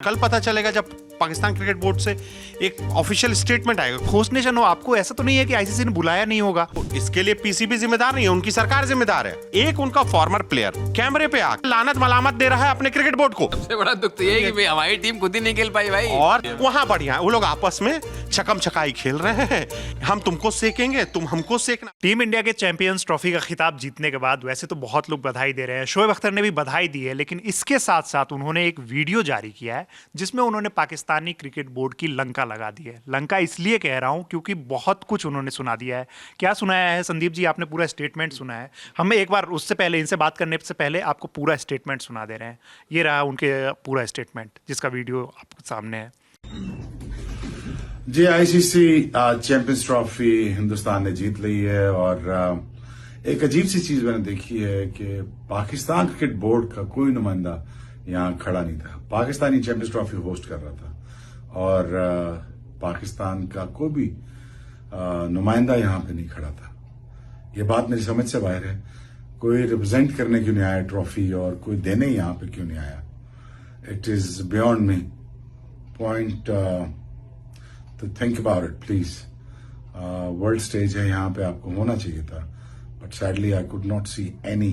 कल पता चलेगा जब पाकिस्तान क्रिकेट बोर्ड से एक ऑफिशियल स्टेटमेंट आएगा। होस्ट नेशन हो, आपको ऐसा तो नहीं है कि आईसीसी ने बुलाया नहीं होगा। इसके लिए पीसीबी जिम्मेदार नहीं है, उनकी सरकार जिम्मेदार है। एक उनका फॉर्मर प्लेयर कैमरे पे आकर लानत मलामत दे रहा है अपने क्रिकेट बोर्ड को। सबसे बड़ा दुख तो ये है कि हमारी टीम खुद ही नहीं खेल पाई भाई। और वहां बढ़िया वो लोग आपस में छकम छकाई खेल रहे हैं, हम तुमको सेकेंगे, तुम हमको सेकना। टीम इंडिया के चैंपियंस ट्रॉफी का खिताब जीतने के बाद वैसे तो बहुत लोग बधाई दे रहे हैं, शोएब अख्तर ने भी बधाई दी है, लेकिन इसके साथ साथ उन्होंने एक वीडियो जारी किया है जिसमें उन्होंने पाकिस्तानी क्रिकेट बोर्ड की लंका लगा दी है। लंका इसलिए कह रहा हूं क्योंकि बहुत कुछ उन्होंने सुना दिया है। क्या सुनाया है संदीप जी? आपने पूरा स्टेटमेंट सुना है। हम एक बार उससे पहले, इनसे बात करने से पहले आपको पूरा स्टेटमेंट सुना दे रहे हैं। ये रहा उनके पूरा स्टेटमेंट जिसका वीडियो आपके सामने है। जी, आईसीसी चैंपियंस ट्रॉफी हिंदुस्तान ने जीत ली है और एक अजीब सी चीज मैंने देखी है कि पाकिस्तान क्रिकेट बोर्ड का कोई नुमाइंदा यहाँ खड़ा नहीं था। पाकिस्तानी चैंपियंस ट्रॉफी होस्ट कर रहा था और पाकिस्तान का कोई भी नुमाइंदा यहाँ पे नहीं खड़ा था। ये बात मेरी समझ से बाहर है। कोई रिप्रेजेंट करने क्यों नहीं आया ट्रॉफी और कोई देने यहाँ पे क्यों नहीं आया? It is beyond me point तो think about it please. World stage है, यहाँ पे आपको होना चाहिए था, but sadly I could not see any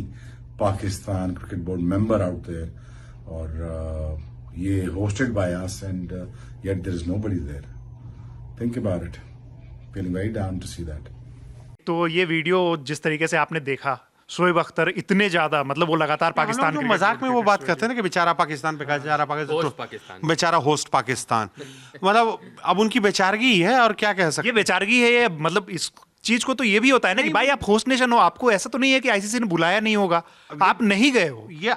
Pakistan cricket board member out there और ये hosted by us and yet there is nobody there. Think about it. Feeling very down to see that. तो ये वीडियो जिस तरीके से आपने देखा, शोएब अख्तर इतने ज्यादा मतलब वो लगातार पाकिस्तान जो मजाक में वो बात करते हैं ना कि बेचारा पाकिस्तान, बेचारा पाकिस्तान, बेचारा होस्ट पाकिस्तान, मतलब अब उनकी बेचारगी है और क्या कह सकते। ये बेचारगी है, ये मतलब इस चीज को तो ये भी होता है ना कि भाई आप होस्ट नेशन हो, आपको ऐसा तो नहीं है कि आईसीसी ने बुलाया नहीं होगा, आप नहीं गए हो। ये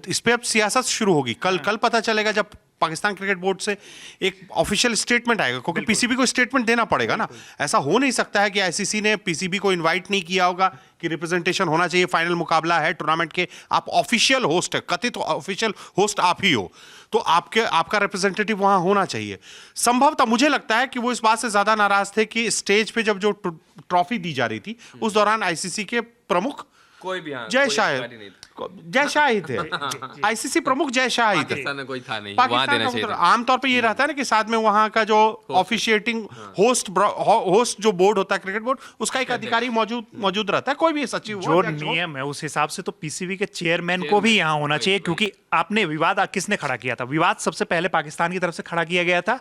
इस पे अब सियासत शुरू होगी। कल पता चलेगा जब पाकिस्तान क्रिकेट बोर्ड से एक ऑफिशियल स्टेटमेंट आएगा, क्योंकि पीसीबी को स्टेटमेंट देना पड़ेगा ना। ऐसा हो नहीं सकता है कि आईसीसी ने पीसीबी को इनवाइट नहीं किया होगा कि रिप्रेजेंटेशन होना चाहिए, फाइनल मुकाबला है टूर्नामेंट के, आप ऑफिशियल होस्ट है, कथित ऑफिशियल होस्ट आप ही हो, तो आपका रिप्रेजेंटेटिव वहां होना चाहिए। संभवतः मुझे लगता है कि वो इस बात से ज्यादा नाराज थे कि स्टेज पे जब जो ट्रॉफी दी जा रही थी उस दौरान आईसीसी के प्रमुख कोई भी जय शाह ही थे। आईसीसी प्रमुख जय शाह ही थे। पाकिस्तान में कोई था नहीं, वहां पाकिस्तान देना का चाहिए था। आमतौर पे ये रहता है ना कि साथ में वहां का जो ऑफिशिएटिंग होस्ट जो बोर्ड होता है क्रिकेट बोर्ड, उसका एक अधिकारी मौजूद रहता है। कोई भी सचिव जो नियम है उस हिसाब से तो पीसीबी के चेयरमैन को भी यहाँ होना चाहिए, क्योंकि आपने विवाद किसने खड़ा किया था? विवाद सबसे पहले पाकिस्तान की तरफ से खड़ा किया गया था।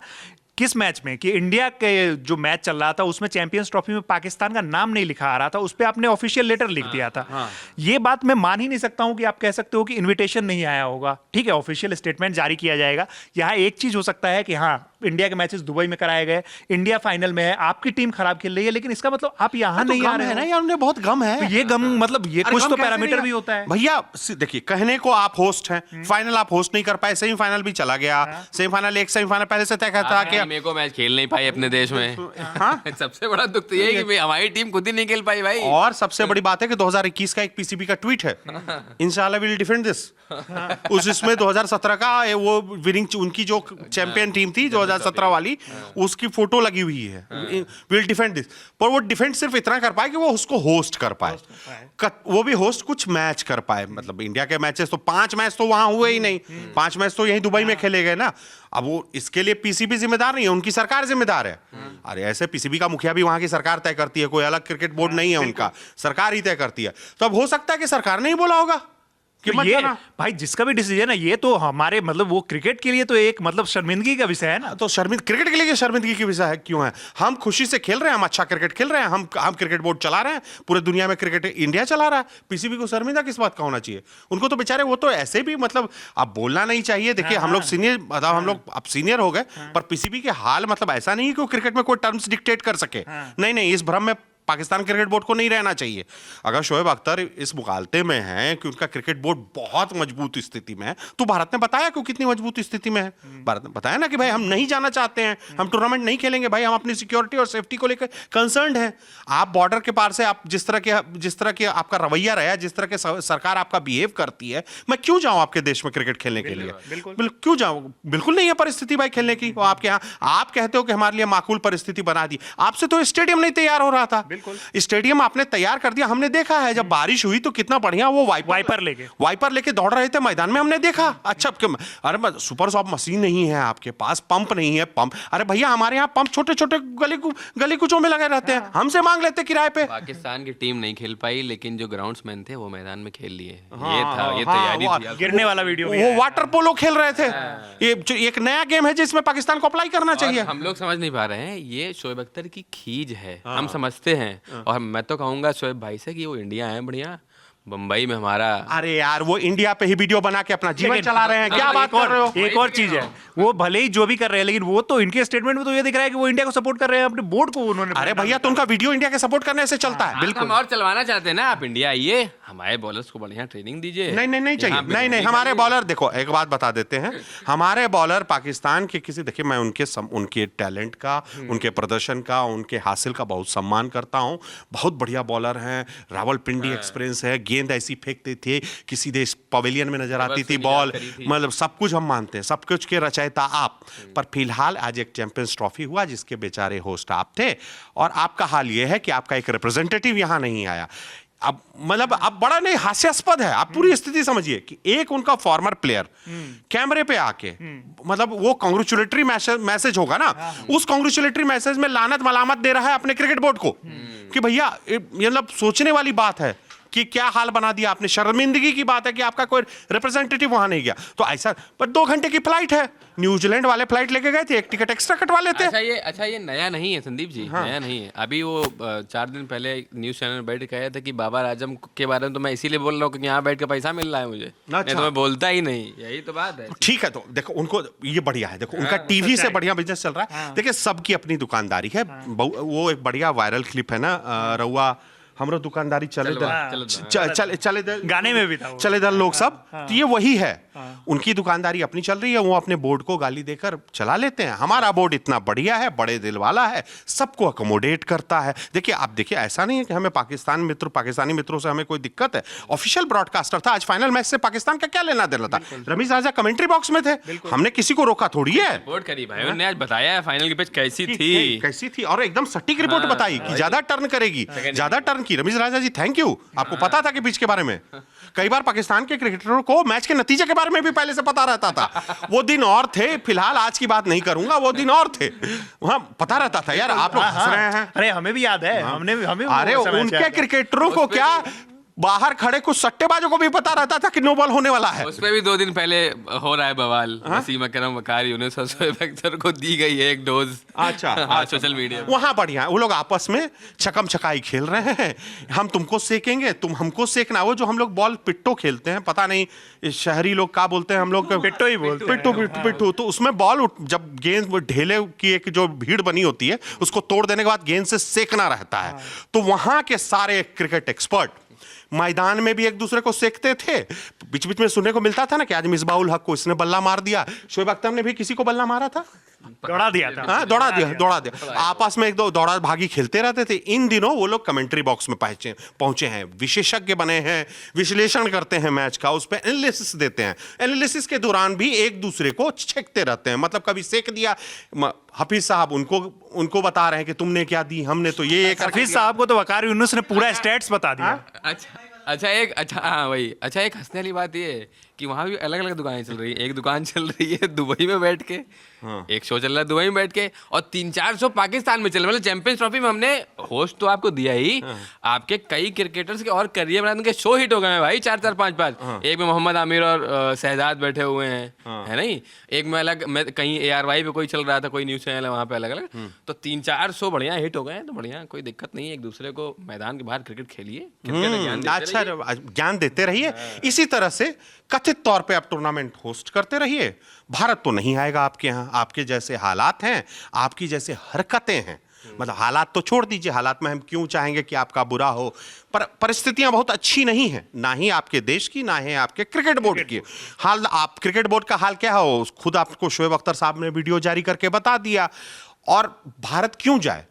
किस मैच में? कि इंडिया के जो मैच चल रहा था उसमें चैंपियंस ट्रॉफी में पाकिस्तान का नाम नहीं लिखा आ रहा था, उस पर आपने ऑफिशियल लेटर लिख दिया था। ये बात मैं मान ही नहीं सकता हूं कि आप कह सकते हो कि इनविटेशन नहीं आया होगा। ठीक है, ऑफिशियल स्टेटमेंट जारी किया जाएगा। यहाँ एक चीज हो सकता है कि हाँ, इंडिया के मैचेस दुबई में कराए गए, इंडिया फाइनल में है, आपकी टीम खराब खेल रही है, लेकिन इसका मतलब आप यहाँ नहीं आ रहे हैं ना यार, उन्हें बहुत गम है। तो ये गम मतलब ये कुछ तो पैरामीटर भी होता है भैया। देखिए, कहने को आप होस्ट हैं, फाइनल आप होस्ट नहीं कर पाए, सेमीफाइनल भी चला गया, सेमीफाइनल एक सेमीफाइनल पहले से तय था कि मेरे को मैच खेल नहीं पाई अपने देश में। सबसे बड़ा दुख तो ये है कि हमारी टीम खुद ही नहीं खेल पाई भाई। और सबसे बड़ी बात है कि 2021 का एक पीसीबी का ट्वीट है, इंशाल्लाह विल डिफेंड दिस। इसमें 2017 का वो विनिंग, उनकी जो चैंपियन टीम थी 2017 वाली, उसकी फोटो लगी हुई है, विल डिफेंड दिस। पर वो डिफेंड सिर्फ इतना कर पाए कि वो उसको होस्ट कर पाए, वो भी होस्ट कुछ मैच कर पाए। मतलब इंडिया के मैचेस तो 5 मैच तो वहां हुए ही नहीं, 5 मैच तो यहीं दुबई में खेले गए ना। अब वो इसके लिए पीसीबी जिम्मेदार नहीं है, उनकी सरकार जिम्मेदार है। अरे ऐसे पीसीबी का मुखिया भी वहां की सरकार तय करती है, कोई अलग क्रिकेट बोर्ड नहीं है उनका, सरकार ही तय करती है। तो अब हो सकता है कि सरकार ने ही बोला होगा कि तो ये भाई जिसका भी डिसीजन है, ये तो हमारे मतलब वो क्रिकेट के लिए तो एक मतलब शर्मिंदगी का विषय है ना। तो क्रिकेट के लिए शर्मिंदगी की विषय है क्यों है? हम खुशी से खेल रहे हैं, हम अच्छा क्रिकेट खेल रहे हैं, हम क्रिकेट बोर्ड चला रहे हैं, पूरे दुनिया में क्रिकेट इंडिया चला रहा है। पीसीबी को शर्मिंदा किस बात का होना चाहिए? उनको तो बेचारे वो तो ऐसे भी मतलब अब बोलना नहीं चाहिए। देखिए, हम लोग सीनियर, मतलब हम लोग अब सीनियर हो गए, पर पीसीबी के हाल मतलब ऐसा नहीं है कि वो क्रिकेट में कोई टर्म्स डिक्टेट कर सके। नहीं, इस भ्रम में पाकिस्तान क्रिकेट बोर्ड को नहीं रहना चाहिए। अगर शोएब अख्तर इस मुकालते में हैं कि उनका क्रिकेट बोर्ड बहुत मजबूत स्थिति में है, तो भारत ने बताया कि वो कितनी मजबूत स्थिति में है। भारत ने बताया ना कि भाई हम नहीं जाना चाहते हैं, हम टूर्नामेंट नहीं खेलेंगे, भाई हम अपनी सिक्योरिटी और सेफ्टी को लेकर कंसर्न्ड हैं। आप बॉर्डर के पार से आप जिस तरह के आपका रवैया रहा, जिस तरह के सरकार आपका बिहेव करती है, मैं क्यों जाऊं आपके देश में क्रिकेट खेलने के लिए? बिल्कुल क्यों जाऊं? बिल्कुल नहीं है परिस्थिति भाई खेलने की। आपके यहाँ आप कहते हो कि हमारे लिए माकूल परिस्थिति बना दी, आपसे तो स्टेडियम नहीं तैयार हो रहा था। स्टेडियम आपने तैयार कर दिया, हमने देखा है जब बारिश हुई तो कितना बढ़िया वो वाइपर लेके दौड़ रहे थे मैदान में, हमने देखा। अच्छा अरे सुपर सॉफ्ट मशीन नहीं है आपके पास, पंप नहीं है, पंप अरे भैया हमारे यहाँ पंप छोटे छोटे गली कुचों में लगे रहते हैं, हमसे मांग लेते किराए पे। पाकिस्तान की टीम नहीं खेल पाई, लेकिन जो ग्राउंड्समैन थे वो मैदान में खेल लिए। ये तैयारी थी। गिरने वाला वीडियो वो वाटर पोलो खेल रहे थे। ये एक नया गेम है जिसमें पाकिस्तान को अप्लाई करना चाहिए। हम लोग समझ नहीं पा रहे हैं, ये शोएब अख्तर की खीज है, हम समझते हैं। और मैं तो कहूंगा शोएब भाई से कि वो इंडिया है बढ़िया, बम्बई में हमारा। अरे यार वो इंडिया पे ही वीडियो बना के अपना जीवन चला रहे हैं, क्या बात कर रहे हो। एक और चीज है, वो भले ही जो भी कर रहे हैं, लेकिन वो तो इनके स्टेटमेंट में तो ये दिख रहा है कि वो इंडिया को सपोर्ट कर रहे हैं, अपने बोर्ड को उन्होंने। अरे भैया तो उनका वीडियो इंडिया के सपोर्ट करने से चलता है। बिल्कुल। हम और चलवाना चाहते हैं ना, आप इंडिया आइए, हमारे बॉलर्स को बढ़िया ट्रेनिंग दीजिए। नहीं चाहिए, नहीं हमारे बॉलर देखो, एक बात बता देते हैं, हमारे बॉलर पाकिस्तान के किसी, देखिए मैं उनके टैलेंट का, उनके प्रदर्शन का, उनके हासिल का बहुत सम्मान करता हूं। बहुत बढ़िया बॉलर हैं, रावलपिंडी एक्सपीरियंस है, गेंद ऐसी फेंकते थे कि सीधे पवेलियन में नजर आती थी बॉल, मतलब सब कुछ हम मानते हैं, सब कुछ के रचयिता आप। पर फिलहाल आज एक चैंपियंस ट्रॉफी हुआ जिसके बेचारे होस्ट आप थे, और आपका हाल यह है कि आपका एक रिप्रेजेंटेटिव यहां नहीं आया। अब मतलब अब बड़ा नहीं हास्यास्पद है, आप पूरी स्थिति समझिए कि एक उनका फॉर्मर प्लेयर कैमरे पे आके, मतलब वो कांग्रेचुलेटरी मैसेज होगा ना, उस कांग्रेचुलेटरी मैसेज में लानत मलामत दे रहा है अपने क्रिकेट बोर्ड को कि भैया, मतलब सोचने वाली बात है कि क्या हाल बना दिया आपने। शर्मिंदगी की बात है कि आपका कोई रिप्रेजेंटेटिव वहां नहीं गया। तो ऐसा, पर 2 घंटे की फ्लाइट है, न्यूजीलैंड वाले फ्लाइट लेके गए थे, एक टिकट एक्स्ट्रा कटवा लेते। अच्छा ये नया नहीं है संदीप जी, नया नहीं है। अभी वो 4 दिन पहले न्यूज चैनल में बैठ के कहा था कि बाबर आजम के बारे में तो मैं इसीलिए बोल रहा हूँ क्योंकि यहाँ बैठ के पैसा मिल रहा है मुझे, नहीं तो मैं बोलता ही नहीं। यही तो बात है। ठीक है, तो देखो उनको ये बढ़िया है, देखो उनका टीवी से बढ़िया बिजनेस चल रहा है। देखिए सबकी अपनी दुकानदारी है। वो एक बढ़िया वायरल क्लिप है ना, रउआ हमरो दुकानदारी चले गाने में भी था वो। चले दर लोग सब। तो ये वही है, उनकी दुकानदारी अपनी चल रही है, वो अपने बोर्ड को गाली देकर चला लेते हैं। हमारा बोर्ड इतना बढ़िया है, बड़े दिल वाला है, सबको अकोमोडेट करता है। देखिए आप देखिए, ऐसा नहीं है कि हमें पाकिस्तानी मित्रों से हमें कोई दिक्कत है। ऑफिशियल ब्रॉडकास्टर था, आज फाइनल मैच से पाकिस्तान का क्या लेना देना था। रमीज राजा कमेंट्री बॉक्स में थे, हमने किसी को रोका थोड़ी है। रिपोर्ट करी भाई, उन्होंने आज बताया है फाइनल की पिच कैसी थी, और एकदम सटीक रिपोर्ट बताई कि ज्यादा टर्न करेगी, ज्यादा टर्न की। रमीज राजा जी थैंक यू, आपको पता था कि पिच के बारे में। कई बार पाकिस्तान के क्रिकेटरों को मैच के नतीजे के बारे में भी पहले से पता रहता था। वो दिन और थे, फिलहाल आज की बात नहीं करूंगा, वो दिन और थे, वहां पता रहता था। यार आप लोग हंस रहे हैं, अरे हमें भी याद है, हमें अरे उनके क्रिकेटरों को क्या, बाहर खड़े कुछ सट्टेबाजों को भी पता रहता था कि नो बॉल होने वाला है। उसमें भी 2 दिन पहले हो रहा है बवाल। वसीम अकरम वकार यूनुस और शोएब अख्तर को दी गई है एक डोज। अच्छा सोशल मीडिया वहां बढ़िया है, वो लोग आपस में छकम छकाई खेल रहे हैं। हम तुमको सेकेंगे, तुम हमको सेकना। वो जो हम लोग बॉल पिट्टो खेलते हैं, पता नहीं शहरी लोग क्या बोलते हैं, हम लोग पिट्टो ही बोलते हैं। पिट्टू। तो उसमें बॉल जब गेंद ढेले की एक जो भीड़ बनी होती है, उसको तोड़ देने के बाद गेंद से सेकना रहता है। तो वहां के सारे क्रिकेट एक्सपर्ट मैदान में भी एक दूसरे को सेकते थे। बीच बीच में सुनने को मिलता था ना कि आज मिसबाउल हक को इसने बल्ला मार दिया, शोएब अख्तर ने भी किसी को बल्ला मारा था, दौड़ा दिया था। हाँ, दौड़ा दिया। आपस में एक दो दौड़ा भागी खेलते रहते थे। इन दिनों वो लोग कमेंट्री बॉक्स में पहुंचे हैं, विशेषज्ञ बने हैं, विश्लेषण करते हैं मैच का, उस पर एनालिसिस देते हैं। एनालिसिस के दौरान भी एक दूसरे को छेकते रहते हैं, मतलब कभी सेक दिया, हफीज साहब उनको बता रहे हैं कि तुमने क्या दी, हमने तो ये हफीज साहब को तो वकार यूनुस ने पूरा स्टैट्स बता दिया। अच्छा एक हंसने वाली बात ये है कि वहाँ भी अलग अलग दुकानें चल रही है। एक दुकान चल रही है दुबई में बैठ के, एक शो चल रहा है दुबई में बैठ के, और 3-4 शो पाकिस्तान में चल रहे। मतलब चैंपियंस ट्रॉफी में हमने होस्ट तो आपको दिया ही, आपके कई क्रिकेटर्स के और करियर बना, उनके शो हिट हो गए हैं भाई, 4-4, 5-5। एक में मोहम्मद आमिर और शहजाद बैठे हुए हैं, है नहीं। एक में अलग, मैं कहीं ARY पे कोई चल रहा था, कोई न्यूज चैनल है वहाँ पे अलग अलग। तो 3-4 शो बढ़िया हिट हो गए हैं। तो बढ़िया, कोई दिक्कत नहीं है, एक दूसरे को मैदान के बाहर क्रिकेट खेलिए, अच्छा ज्ञान देते रहिए। इसी तरह से कथित तौर पे आप टूर्नामेंट होस्ट करते रहिए। भारत तो नहीं आएगा आपके यहाँ, आपके जैसे हालात हैं, आपकी जैसे हरकतें हैं। मतलब हालात तो छोड़ दीजिए, हालात में हम क्यों चाहेंगे कि आपका बुरा हो, पर परिस्थितियां बहुत अच्छी नहीं हैं, ना ही आपके देश की, ना ही आपके क्रिकेट बोर्ड की हाल। आप क्रिकेट बोर्ड का हाल क्या हो, खुद आपको शोएब अख्तर साहब ने वीडियो जारी करके बता दिया। और भारत क्यों जाए,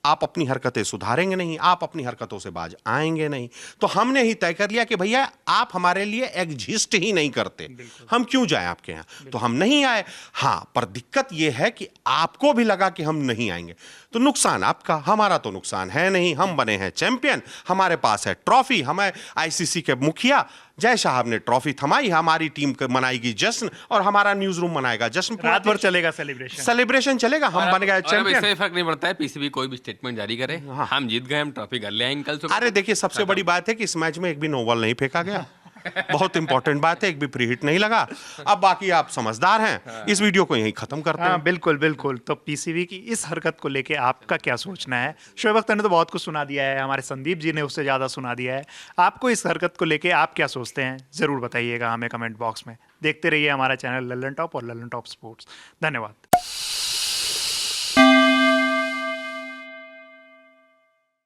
आप अपनी हरकतें सुधारेंगे नहीं, आप अपनी हरकतों से बाज आएंगे नहीं। तो हमने ही तय कर लिया कि भैया आप हमारे लिए एग्जिस्ट ही नहीं करते, हम क्यों जाएं आपके यहाँ। तो हम नहीं आए। हाँ, पर दिक्कत यह है कि आपको भी लगा कि हम नहीं आएंगे, तो नुकसान आपका, हमारा तो नुकसान है नहीं। हम बने हैं चैंपियन, हमारे पास है ट्रॉफी। हमें आईसीसी के मुखिया जय साहब ने ट्रॉफी थमाई, हमारी टीम मनाएगी जश्न और हमारा न्यूज रूम मनाएगा जश्न। रात भर चलेगा सेलिब्रेशन, सेलिब्रेशन चलेगा, हम बन गए और अब चैंपियन। इससे फर्क नहीं पड़ता है, पीसीबी कोई भी स्टेटमेंट जारी करे, हम जीत गए, हम ट्रॉफी घर ले आएंगे कल सुबह। अरे देखिए, सबसे बड़ी बात है कि इस मैच में एक भी नो बॉल नहीं फेंका गया। बहुत इंपॉर्टेंट बात है, एक भी प्री हिट नहीं लगा। अब बाकी आप समझदार हैं, इस वीडियो को यहीं खत्म करते हैं। हाँ बिल्कुल बिल्कुल। तो पीसीबी की इस हरकत को लेके आपका क्या सोचना है? शोएब अख्तर ने तो बहुत कुछ सुना दिया है, हमारे संदीप जी ने उससे ज़्यादा सुना दिया है। आपको इस हरकत को लेके आप क्या सोचते हैं, ज़रूर बताइएगा हमें कमेंट बॉक्स में। देखते रहिए हमारा चैनल लल्लन टॉप और लल्लन टॉप स्पोर्ट्स। धन्यवाद।